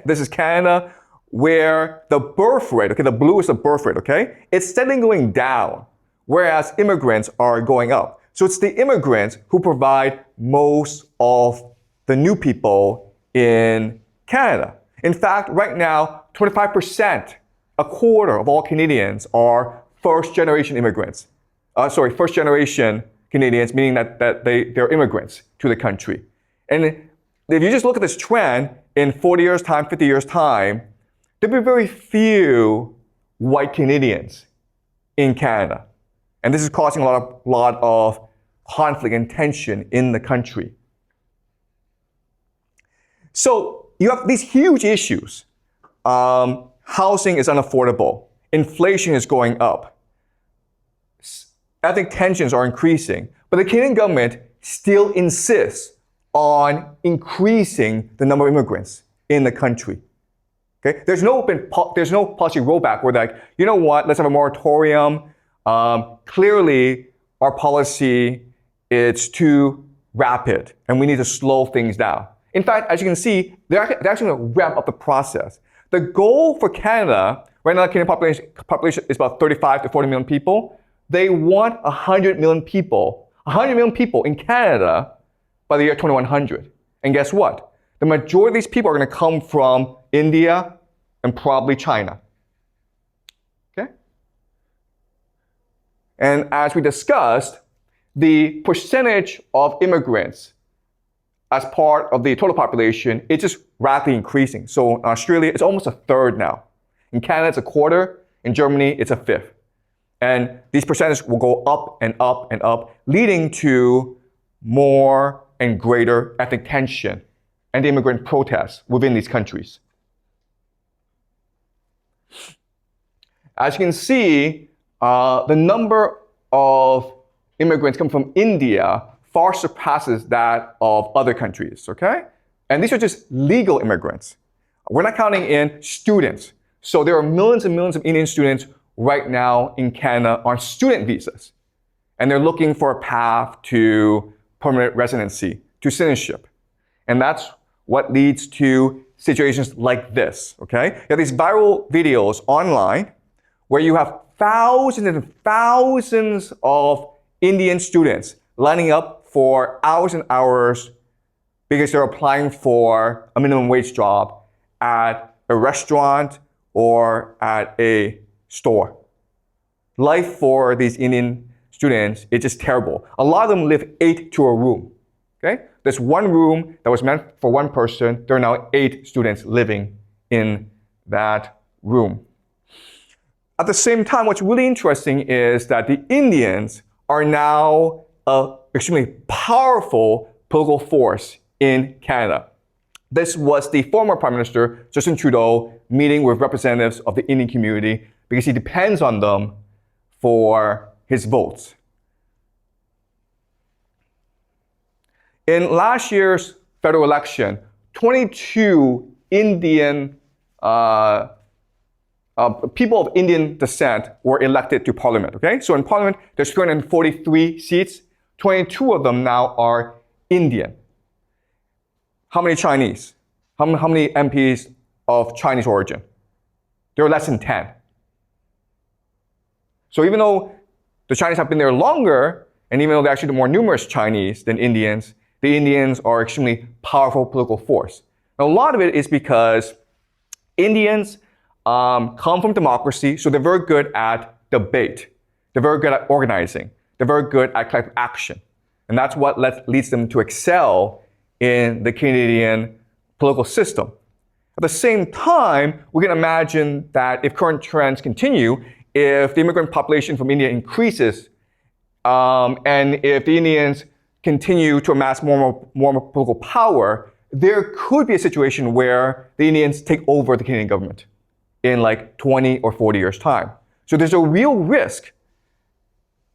this is Canada, where the birth rate, okay, the blue is the birth rate, okay? It's steadily going down, whereas immigrants are going up. So it's the immigrants who provide most of the new people in Canada. In fact, right now, 25%, a quarter of all Canadians are first-generation immigrants. First-generation Canadians, meaning that they're immigrants to the country. And if you just look at this trend, in 40 years' time, 50 years' time, there'll be very few white Canadians in Canada. And this is causing a lot of conflict and tension in the country. So you have these huge issues. Housing is unaffordable. Inflation is going up. Ethnic tensions are increasing. But the Canadian government still insists on increasing the number of immigrants in the country. Okay? There's no policy rollback where like, you know what, let's have a moratorium. Clearly, our policy is too rapid and we need to slow things down. In fact, as you can see, they're actually going to ramp up the process. The goal for Canada, right now the Canadian population is about 35 to 40 million people. They want 100 million people in Canada by the year 2100. And guess what? The majority of these people are going to come from India and probably China. Okay? And as we discussed, the percentage of immigrants as part of the total population, it's just rapidly increasing. So in Australia, it's almost a third now. In Canada, it's a quarter. In Germany, it's a fifth. And these percentages will go up and up and up, leading to more and greater ethnic tension and immigrant protests within these countries. As you can see, the number of immigrants coming from India far surpasses that of other countries, okay? And these are just legal immigrants. We're not counting in students. So there are millions and millions of Indian students right now in Canada on student visas. And they're looking for a path to permanent residency, to citizenship. And that's what leads to situations like this, okay? You have these viral videos online where you have thousands and thousands of Indian students lining up for hours and hours because they're applying for a minimum wage job at a restaurant or at a store. Life for these Indian students is just terrible. A lot of them live 8 to a room. Okay? There's one room that was meant for one person. There are now 8 students living in that room. At the same time, what's really interesting is that the Indians are now an extremely powerful political force in Canada. This was the former Prime Minister, Justin Trudeau, meeting with representatives of the Indian community because he depends on them for his votes. In last year's federal election, 22 Indian people of Indian descent were elected to parliament, okay? So in parliament, there's 243 seats. 22 of them now are Indian. How many Chinese? How many MPs of Chinese origin? There are less than 10. So even though the Chinese have been there longer, and even though they're actually more numerous Chinese than Indians, the Indians are an extremely powerful political force. And a lot of it is because Indians come from democracy, so they're very good at debate. They're very good at organizing. They're very good at collective action. And that's what leads them to excel in the Canadian political system. At the same time, we can imagine that if current trends continue, if the immigrant population from India increases, and if the Indians continue to amass more political power, there could be a situation where the Indians take over the Canadian government in like 20 or 40 years' time. So there's a real risk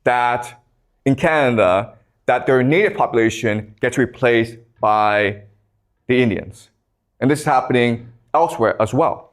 that in Canada, that their native population gets replaced by the Indians. And this is happening elsewhere as well.